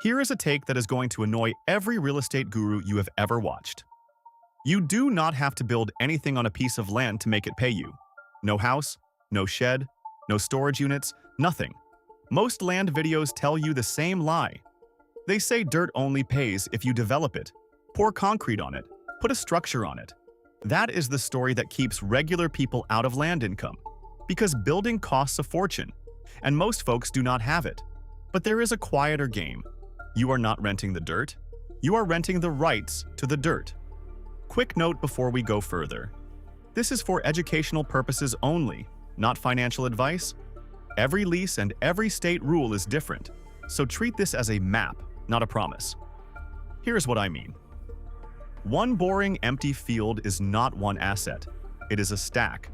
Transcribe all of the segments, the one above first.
Here is a take that is going to annoy every real estate guru you have ever watched. You do not have to build anything on a piece of land to make it pay you. No house, no shed, no storage units, nothing. Most land videos tell you the same lie. They say dirt only pays if you develop it, pour concrete on it, put a structure on it. That is the story that keeps regular people out of land income, because building costs a fortune, and most folks do not have it. But there is a quieter game. You are not renting the dirt, you are renting the rights to the dirt. Quick note before we go further. This is for educational purposes only, not financial advice. Every lease and every state rule is different, so treat this as a map, not a promise. Here's what I mean. One boring, empty field is not one asset. It is a stack.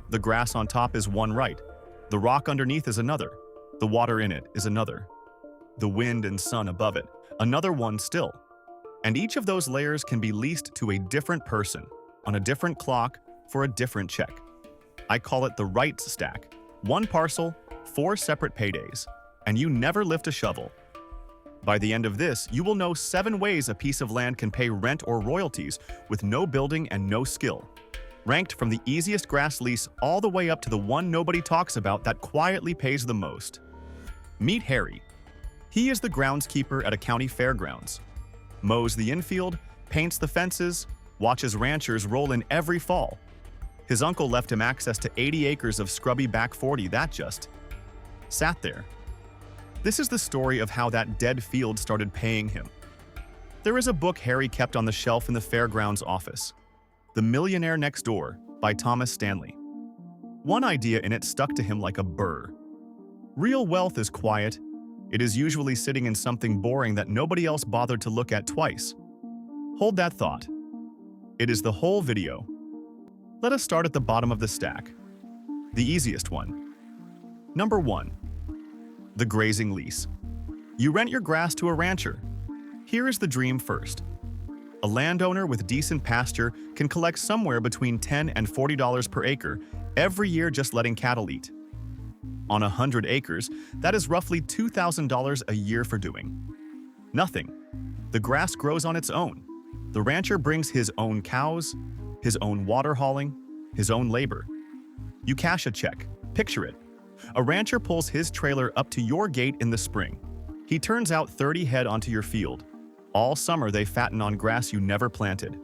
The grass on top is one right. The rock underneath is another. The water in it is another. The wind and sun above it, another one still. And each of those layers can be leased to a different person, on a different clock, for a different check. I call it the rights stack. One parcel, 4 separate paydays, and you never lift a shovel. By the end of this, you will know 7 ways a piece of land can pay rent or royalties with no building and no skill. Ranked from the easiest grass lease all the way up to the one nobody talks about that quietly pays the most. Meet Harry. He is the groundskeeper at a county fairgrounds. Mows the infield, paints the fences, watches ranchers roll in every fall. His uncle left him access to 80 acres of scrubby back 40 that just sat there. This is the story of how that dead field started paying him. There is a book Harry kept on the shelf in the fairgrounds office, The Millionaire Next Door by Thomas Stanley. One idea in it stuck to him like a burr. Real wealth is quiet. It is usually sitting in something boring that nobody else bothered to look at twice. Hold that thought. It is the whole video. Let us start at the bottom of the stack. The easiest one. Number 1. The grazing lease. You rent your grass to a rancher. Here is the dream first. A landowner with decent pasture can collect somewhere between $10 and $40 per acre every year just letting cattle eat. On 100 acres, that is roughly $2,000 a year for doing nothing. The grass grows on its own. The rancher brings his own cows, his own water hauling, his own labor. You cash a check. Picture it. A rancher pulls his trailer up to your gate in the spring. He turns out 30 head onto your field. All summer they fatten on grass you never planted.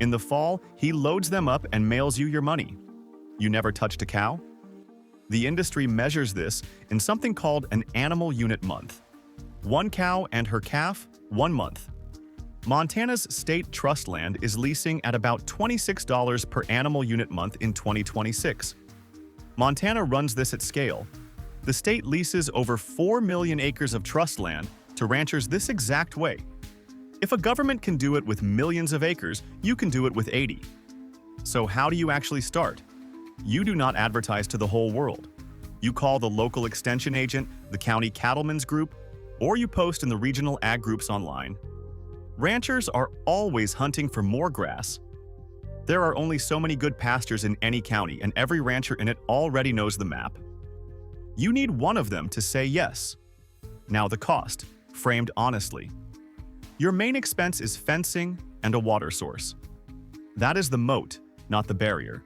In the fall, he loads them up and mails you your money. You never touched a cow? The industry measures this in something called an animal unit month. 1 cow and her calf, 1 month. Montana's state trust land is leasing at about $26 per animal unit month in 2026. Montana runs this at scale. The state leases over 4 million acres of trust land to ranchers this exact way. If a government can do it with millions of acres, you can do it with 80. So how do you actually start? You do not advertise to the whole world. You call the local extension agent, the county cattlemen's group, or you post in the regional ag groups online. Ranchers are always hunting for more grass. There are only so many good pastures in any county, and every rancher in it already knows the map. You need one of them to say yes. Now the cost, framed honestly. Your main expense is fencing and a water source. That is the moat, not the barrier.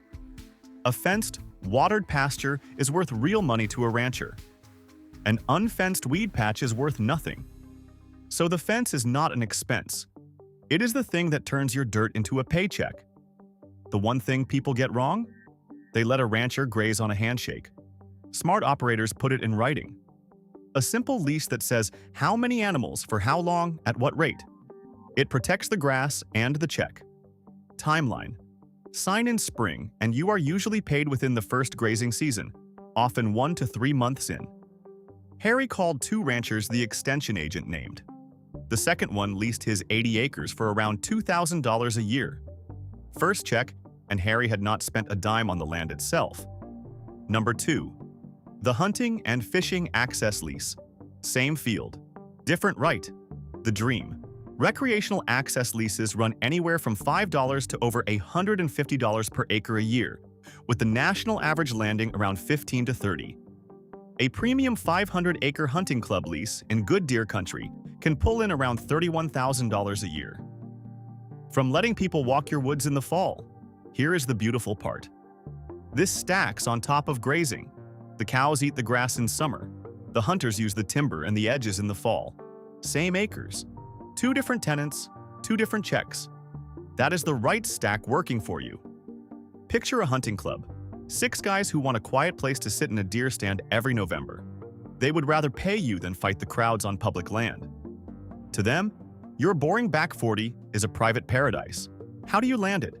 A fenced, watered pasture is worth real money to a rancher. An unfenced weed patch is worth nothing. So the fence is not an expense. It is the thing that turns your dirt into a paycheck. The one thing people get wrong? They let a rancher graze on a handshake. Smart operators put it in writing. A simple lease that says how many animals for how long at what rate. It protects the grass and the check. Timeline. Sign in spring and you are usually paid within the first grazing season, often 1 to 3 months in. Harry called 2 ranchers the extension agent named. The second one leased his 80 acres for around $2,000 a year. First check, and Harry had not spent a dime on the land itself. Number 2. The hunting and fishing access lease. Same field. Different right. The dream. Recreational access leases run anywhere from $5 to over $150 per acre a year, with the national average landing around 15 to 30. A premium 500-acre hunting club lease in good deer country can pull in around $31,000 a year. From letting people walk your woods in the fall, here is the beautiful part. This stacks on top of grazing. The cows eat the grass in summer. The hunters use the timber and the edges in the fall. Same acres. 2 different tenants, 2 different checks. That is the right stack working for you. Picture a hunting club. 6 guys who want a quiet place to sit in a deer stand every November. They would rather pay you than fight the crowds on public land. To them, your boring back 40 is a private paradise. How do you land it?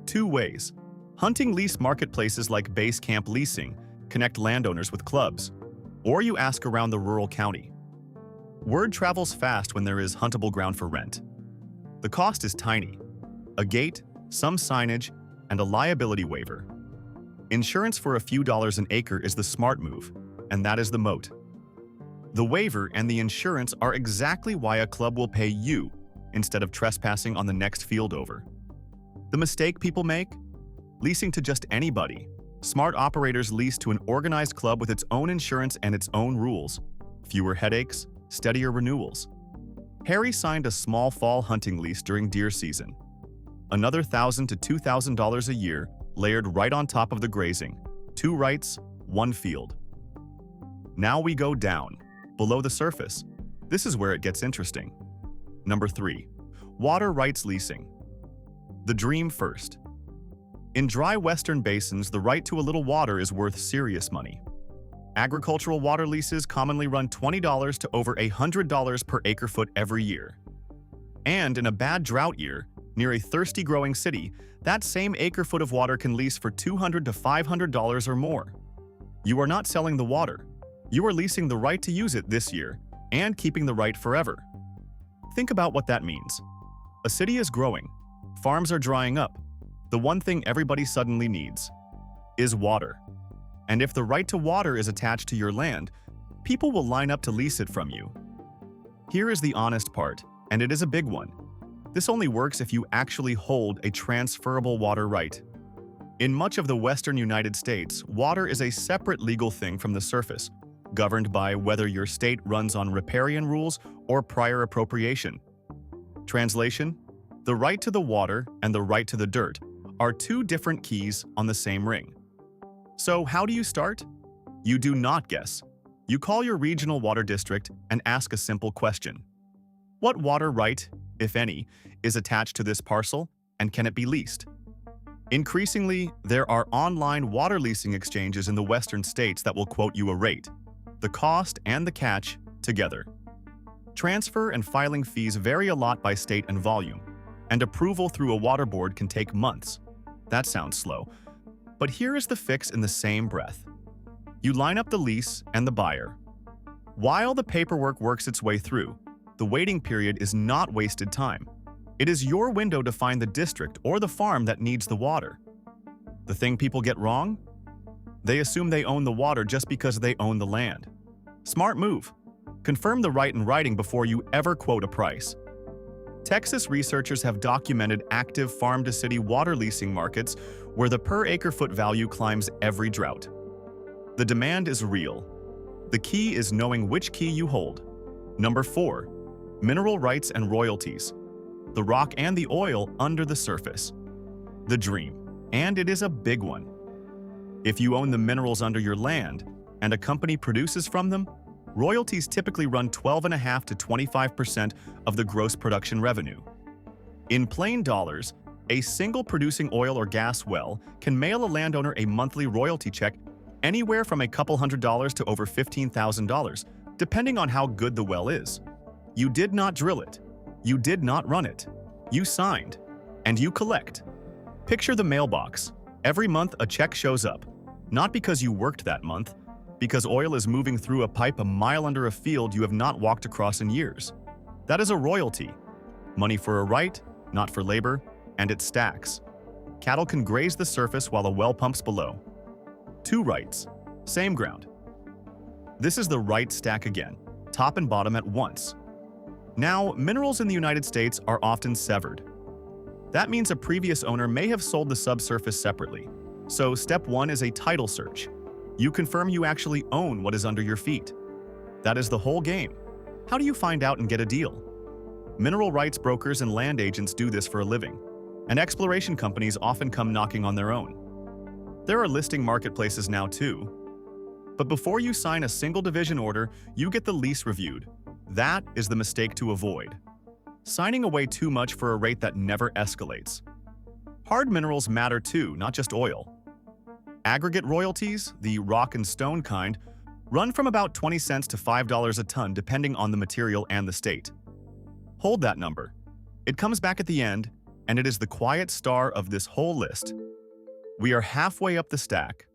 2 ways. Hunting lease marketplaces like Base Camp Leasing connect landowners with clubs, or you ask around the rural county. Word travels fast when there is huntable ground for rent. The cost is tiny. A gate, some signage, and a liability waiver. Insurance for a few dollars an acre is the smart move, and that is the moat. The waiver and the insurance are exactly why a club will pay you instead of trespassing on the next field over. The mistake people make? Leasing to just anybody. Smart operators lease to an organized club with its own insurance and its own rules. Fewer headaches, steadier renewals. Harry signed a small fall hunting lease during deer season. Another $1,000 to $2,000 a year layered right on top of the grazing. 2 rights, 1 field. Now we go down, below the surface. This is where it gets interesting. Number 3. Water rights leasing. The dream first. In dry western basins, the right to a little water is worth serious money. Agricultural water leases commonly run $20 to over $100 per acre-foot every year. And in a bad drought year, near a thirsty growing city, that same acre-foot of water can lease for $200 to $500 or more. You are not selling the water. You are leasing the right to use it this year and keeping the right forever. Think about what that means. A city is growing. Farms are drying up. The one thing everybody suddenly needs is water. And if the right to water is attached to your land, people will line up to lease it from you. Here is the honest part, and it is a big one. This only works if you actually hold a transferable water right. In much of the western United States, water is a separate legal thing from the surface, governed by whether your state runs on riparian rules or prior appropriation. Translation: the right to the water and the right to the dirt are 2 different keys on the same ring. So how do you start? You do not guess. You call your regional water district and ask a simple question. What water right, if any, is attached to this parcel, and can it be leased? Increasingly, there are online water leasing exchanges in the western states that will quote you a rate, the cost and the catch together. Transfer and filing fees vary a lot by state and volume, and approval through a water board can take months. That sounds slow, but here is the fix in the same breath. You line up the lease and the buyer. While the paperwork works its way through, the waiting period is not wasted time. It is your window to find the district or the farm that needs the water. The thing people get wrong? They assume they own the water just because they own the land. Smart move. Confirm the right in writing before you ever quote a price. Texas researchers have documented active farm-to-city water leasing markets where the per-acre-foot value climbs every drought. The demand is real. The key is knowing which key you hold. Number 4. Mineral rights and royalties. The rock and the oil under the surface. The dream, and it is a big one. If you own the minerals under your land, and a company produces from them, royalties typically run 12.5% to 25% of the gross production revenue. In plain dollars, a single producing oil or gas well can mail a landowner a monthly royalty check anywhere from a couple $100s to over $15,000, depending on how good the well is. You did not drill it. You did not run it. You signed. And you collect. Picture the mailbox. Every month a check shows up. Not because you worked that month, because oil is moving through a pipe a mile under a field you have not walked across in years. That is a royalty. Money for a right, not for labor, and it stacks. Cattle can graze the surface while a well pumps below. 2 rights. Same ground. This is the right stack again, top and bottom at once. Now, minerals in the United States are often severed. That means a previous owner may have sold the subsurface separately. So step 1 is a title search. You confirm you actually own what is under your feet. That is the whole game. How do you find out and get a deal? Mineral rights brokers and land agents do this for a living, and exploration companies often come knocking on their own. There are listing marketplaces now too. But before you sign a single division order, you get the lease reviewed. That is the mistake to avoid. Signing away too much for a rate that never escalates. Hard minerals matter too, not just oil. Aggregate royalties, the rock and stone kind, run from about 20 cents to $5 a ton depending on the material and the state. Hold that number. It comes back at the end, and it is the quiet star of this whole list. We are halfway up the stack.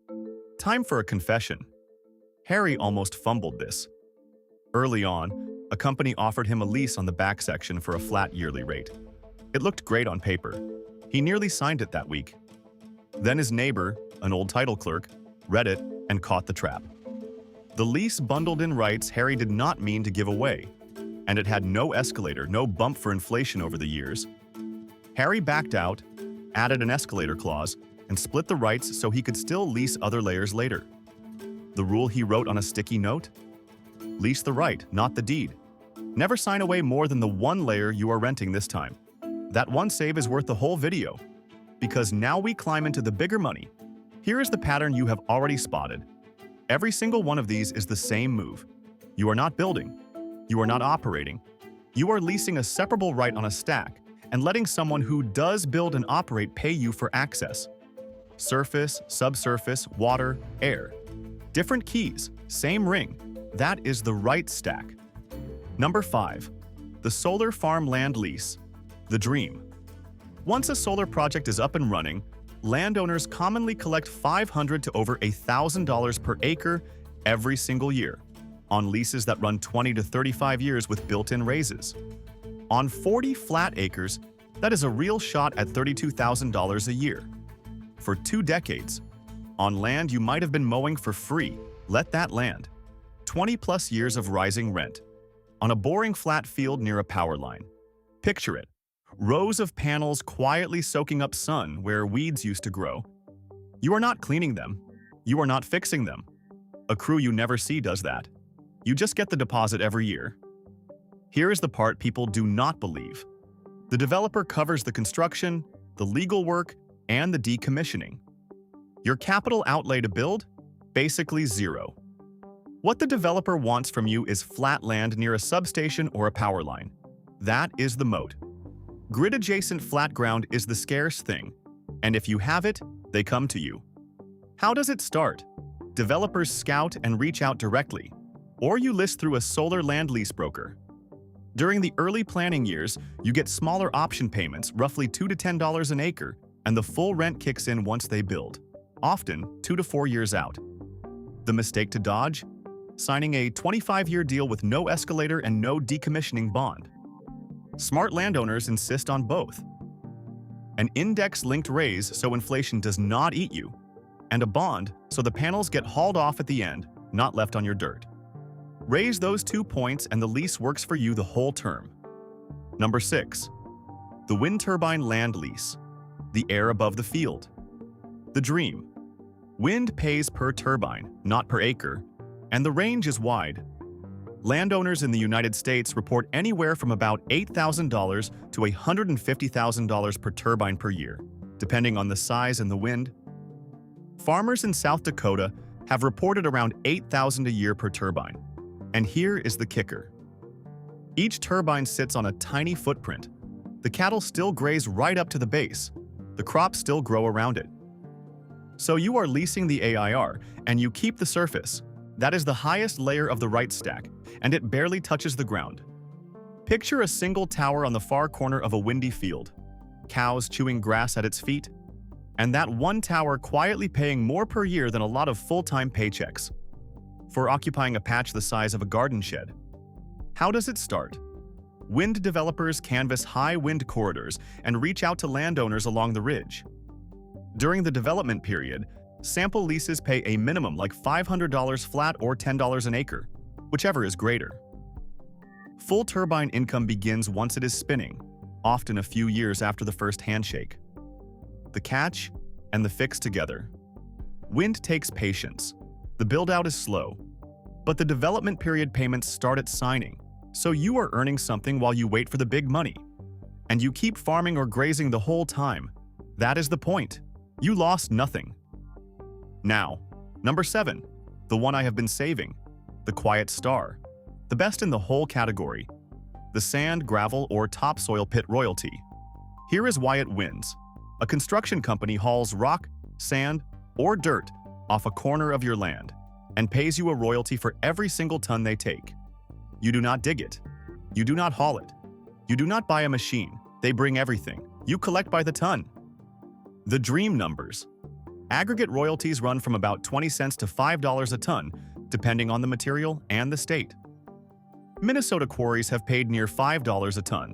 Time for a confession. Harry almost fumbled this. Early on, a company offered him a lease on the back section for a flat yearly rate. It looked great on paper. He nearly signed it that week. Then his neighbor, an old title clerk, read it and caught the trap. The lease bundled in rights Harry did not mean to give away, and it had no escalator, no bump for inflation over the years. Harry backed out, added an escalator clause, and split the rights so he could still lease other layers later. The rule he wrote on a sticky note? Lease the right, not the deed. Never sign away more than the one layer you are renting this time. That one save is worth the whole video. Because now we climb into the bigger money. Here is the pattern you have already spotted. Every single one of these is the same move. You are not building. You are not operating. You are leasing a separable right on a stack and letting someone who does build and operate pay you for access. Surface, subsurface, water, air. Different keys, same ring. That is the right stack. Number 5. The solar farm land lease. The dream. Once a solar project is up and running, landowners commonly collect $500 to over $1,000 per acre every single year, on leases that run 20 to 35 years with built-in raises. On 40 flat acres, that is a real shot at $32,000 a year. For 2 decades. On land you might have been mowing for free, let that land. 20-plus years of rising rent. On a boring flat field near a power line. Picture it. Rows of panels quietly soaking up sun where weeds used to grow. You are not cleaning them. You are not fixing them. A crew you never see does that. You just get the deposit every year. Here is the part people do not believe. The developer covers the construction, the legal work, and the decommissioning. Your capital outlay to build? Basically zero. What the developer wants from you is flat land near a substation or a power line. That is the moat. Grid-adjacent flat ground is the scarce thing, and if you have it, they come to you. How does it start? Developers scout and reach out directly, or you list through a solar land lease broker. During the early planning years, you get smaller option payments, roughly $2 to $10 an acre, and the full rent kicks in once they build, often 2 to 4 years out. The mistake to dodge? Signing a 25-year deal with no escalator and no decommissioning bond. Smart landowners insist on both. An index-linked raise so inflation does not eat you, and a bond so the panels get hauled off at the end, not left on your dirt. Raise those 2 points and the lease works for you the whole term. Number 6. The wind turbine land lease. The air above the field. The dream. Wind pays per turbine, not per acre, and the range is wide. Landowners in the United States report anywhere from about $8,000 to $150,000 per turbine per year, depending on the size and the wind. Farmers in South Dakota have reported around $8,000 a year per turbine. And here is the kicker. Each turbine sits on a tiny footprint. The cattle still graze right up to the base. The crops still grow around it. So you are leasing the AIR, and you keep the surface. That is the highest layer of the right stack, and it barely touches the ground. Picture a single tower on the far corner of a windy field, cows chewing grass at its feet, and that one tower quietly paying more per year than a lot of full-time paychecks for occupying a patch the size of a garden shed. How does it start? Wind developers canvass high wind corridors and reach out to landowners along the ridge. During the development period, sample leases pay a minimum like $500 flat or $10 an acre, whichever is greater. Full turbine income begins once it is spinning, often a few years after the first handshake. The catch and the fix together. Wind takes patience. The build-out is slow, but the development period payments start at signing, So you are earning something while you wait for the big money. And you keep farming or grazing the whole time. That is the point. You lost nothing. Now, number 7, the one I have been saving, the quiet star, the best in the whole category, the sand, gravel, or topsoil pit royalty. Here is why it wins. A construction company hauls rock, sand, or dirt off a corner of your land and pays you a royalty for every single ton they take. You do not dig it. You do not haul it. You do not buy a machine. They bring everything. You collect by the ton. The dream numbers. Aggregate royalties run from about 20 cents to $5 a ton, depending on the material and the state. Minnesota quarries have paid near $5 a ton.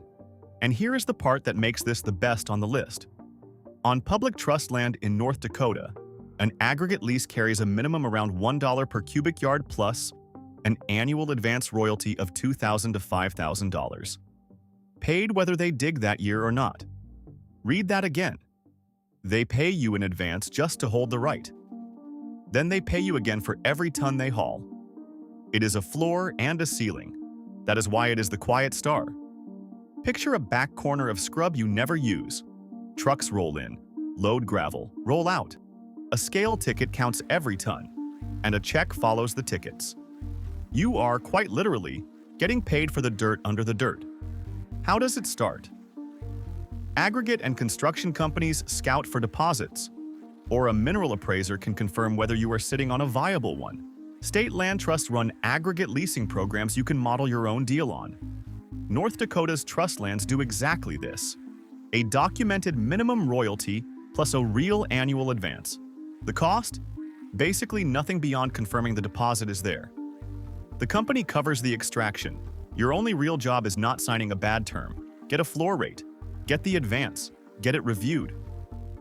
And here is the part that makes this the best on the list. On public trust land in North Dakota, an aggregate lease carries a minimum around $1 per cubic yard plus an annual advance royalty of $2,000 to $5,000. Paid whether they dig that year or not. Read that again. They pay you in advance just to hold the right. Then they pay you again for every ton they haul. It is a floor and a ceiling. That is why it is the quiet star. Picture a back corner of scrub you never use. Trucks roll in, load gravel, roll out. A scale ticket counts every ton, and a check follows the tickets. You are, quite literally, getting paid for the dirt under the dirt. How does it start? Aggregate and construction companies scout for deposits, or a mineral appraiser can confirm whether you are sitting on a viable one. State land trusts run aggregate leasing programs you can model your own deal on. North Dakota's trust lands do exactly this. A documented minimum royalty plus a real annual advance. The cost? Basically nothing beyond confirming the deposit is there. The company covers the extraction. Your only real job is not signing a bad term. Get a floor rate. Get the advance. Get it reviewed.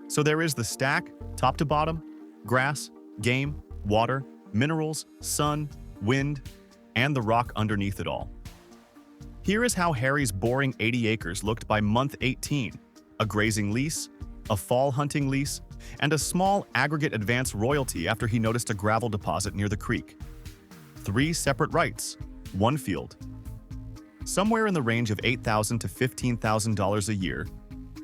So there is the stack, top to bottom, grass, game, water, minerals, sun, wind, and the rock underneath it all. Here is how Harry's boring 80 acres looked by month 18. A grazing lease, a fall hunting lease, and a small aggregate advance royalty after he noticed a gravel deposit near the creek. 3 separate rights, 1 field. Somewhere in the range of $8,000 to $15,000 a year,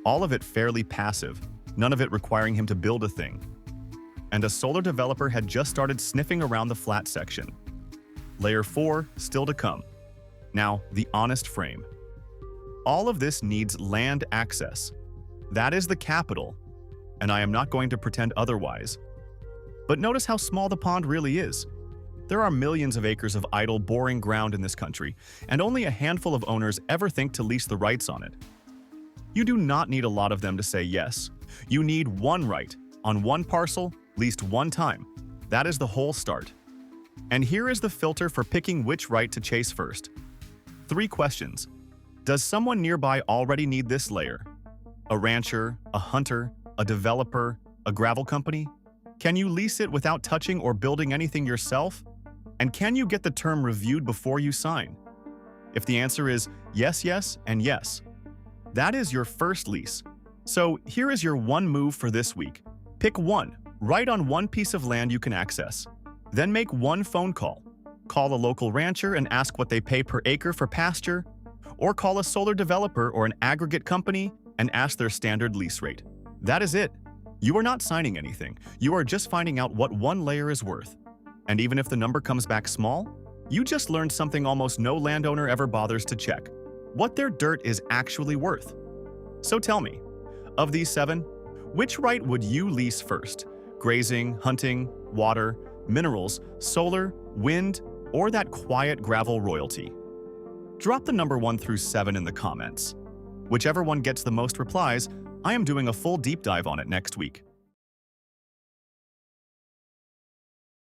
all of it fairly passive, none of it requiring him to build a thing. And a solar developer had just started sniffing around the flat section. Layer 4 still to come. Now, the honest frame. All of this needs land access. That is the capital, and I am not going to pretend otherwise. But notice how small the pond really is. There are millions of acres of idle, boring ground in this country, and only a handful of owners ever think to lease the rights on it. You do not need a lot of them to say yes. You need one right, on one parcel, leased one time. That is the whole start. And here is the filter for picking which right to chase first. 3 questions. Does someone nearby already need this layer? A rancher, a hunter, a developer, a gravel company? Can you lease it without touching or building anything yourself? And can you get the term reviewed before you sign? If the answer is yes, yes, and yes, that is your first lease. So here is your one move for this week. Pick one, right on one piece of land you can access. Then make one phone call. Call a local rancher and ask what they pay per acre for pasture, or call a solar developer or an aggregate company and ask their standard lease rate. That is it. You are not signing anything. You are just finding out what one layer is worth. And even if the number comes back small, you just learned something almost no landowner ever bothers to check: what their dirt is actually worth. So tell me, of these 7, which right would you lease first? Grazing, hunting, water, minerals, solar, wind, or that quiet gravel royalty? Drop the number 1 through 7 in the comments. Whichever one gets the most replies, I am doing a full deep dive on it next week.